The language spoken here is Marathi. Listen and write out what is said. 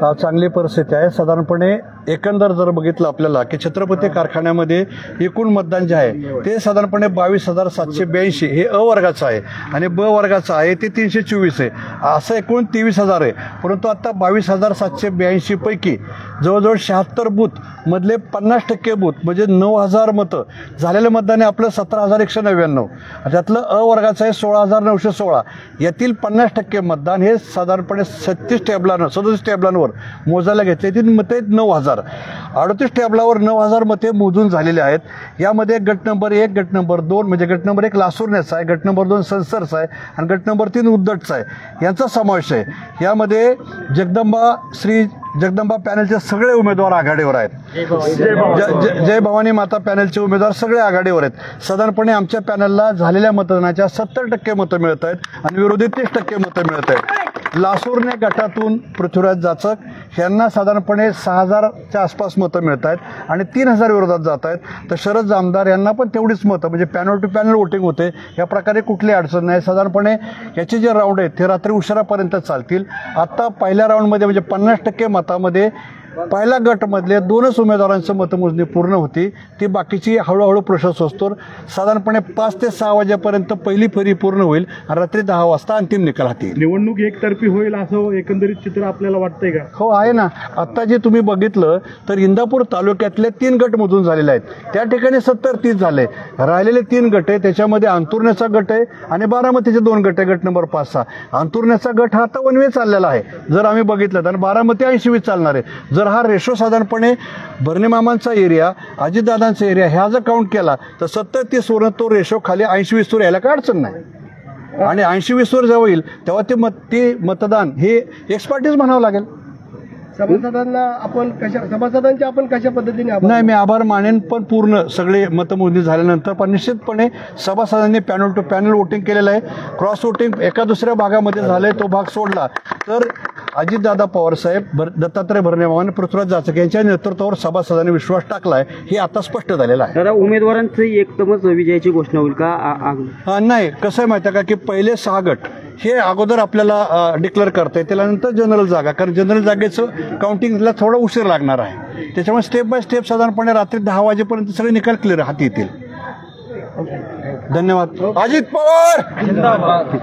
चांगली परिस्थिती आहे। साधारणपणे एकंदर जर बघितलं आपल्याला की छत्रपती कारखान्यामध्ये एकूण मतदान जे आहे ते साधारणपणे 22,782 हे अ वर्गाचं आहे आणि ब वर्गाचं आहे ते 324 आहे, असं एकूण 23,000 आहे। परंतु आता 22,782 पैकी जवळजवळ 76 बूथ मधले 50% बूथ म्हणजे 9,000 मतं झालेलं मतदान आहे आपलं 17,199, त्यातलं अ वर्गाचं आहे 16,916। यातील 50% मतदान हे साधारणपणे 37 टॅबलांवर मोजायला घेतले। ती मतं आहेत 9,000। 38 टॅबलावर 9,000 मते मोजून झालेली आहेत। यामध्ये गट नंबर 1, गट नंबर 2 म्हणजे गट नंबर 1 लासूरनेचा आहे, गट नंबर 2 संसरचा आहे आणि गट नंबर 3 उद्दटचा आहे, यांचा समावेश आहे। यामध्ये श्री जगदंबा पॅनलचे सगळे उमेदवार आघाडीवर आहेत। जय भवानी माता पॅनलचे उमेदवार सगळे आघाडीवर आहेत। साधारणपणे आमच्या पॅनलला झालेल्या मतदानाच्या 70% मतं मिळत आहेत आणि विरोधी 30% मतं मिळत आहेत। लासूरने गटातून पृथ्वीराज जाचक यांना साधारणपणे 6,000च्या आसपास मतं मिळत आहेत आणि 3,000 विरोधात जात आहेत। तर शरद जामदार यांना पण तेवढीच मतं म्हणजे पॅनल टू पॅनल वोटिंग होते। या प्रकारे कुठली अडचण नाही। साधारणपणे याचे जे राऊंड आहेत ते रात्री उशिरापर्यंत चालतील। आता पहिल्या राऊंडमध्ये म्हणजे 50% मतामध्ये पहिल्या गटमधले 2च उमेदवारांचं मतमोजणी पूर्ण होती, ती बाकीची हळूहळू प्रोसेस असतो। साधारणपणे 5 ते 6 वाजेपर्यंत पहिली फेरी पूर्ण होईल आणि रात्री 10 वाजता अंतिम निकाल हाती। निवडणूक एकतर्फी होईल असं एकंदरीत चित्र आपल्याला वाटतंय का? हो आहे ना। आता जे तुम्ही बघितलं तर इंदापूर तालुक्यातले 3 गट मधून झालेले आहेत, त्या ठिकाणी 70-30 झाले। राहिलेले 3 गट आहे त्याच्यामध्ये अंतुर्ण्याचा गट आहे आणि बारामतीचे 2 गट आहे, गट नंबर 5-6। अंतुर्ण्याचा गट हा आता वनवे चाललेला आहे जर आम्ही बघितलं तर, बारामती 80-20 चालणार आहे। जर हा रेशो साधारणपणे भरणे मामांचा एरिया अजितदादांचा एरिया ह्या जर काउंट केला तर 70-30 वरून तो रेशो खाली 80-20 वर यायला काय अडचण नाही आणि 80-20 वर जेव्हा येईल तेव्हा ते मतदान हे एक्सपर्टीज म्हणावं लागेल। सभासदांचे आपण कशा पद्धतीने नाही मी आभार मानेन, पण पूर्ण सगळे मतमोजणी झाल्यानंतर पण निश्चितपणे सभासदांनी पॅनल टू पॅनल वोटिंग केलेलं आहे। क्रॉस वोटिंग एका दुसऱ्या भागामध्ये झालंय, तो भाग सोडला तर अजितदादा पवारसाहेब, दत्तात्रय भरणे मामा, पृथ्वीराज जाचक यांच्या नेतृत्वावर सभासदांनी विश्वास टाकलाय हे आता स्पष्ट झालेलं आहे। दादा उमेदवारांची एकदमच विजयाची घोषणा होईल का? नाही, कसं आहे माहिती आहे का की पहिले 6 गट हे अगोदर आपल्याला डिक्लेअर करता येतील, त्यानंतर जनरल जागा, कारण जनरल जागेचं काउंटिंगला थोडा उशीर लागणार आहे। त्याच्यामुळे स्टेप बाय स्टेप साधारणपणे रात्री 10 वाजेपर्यंत सगळे निकाल क्लिअर हाती येतील। धन्यवाद। अजित पवार जिंदाबाद।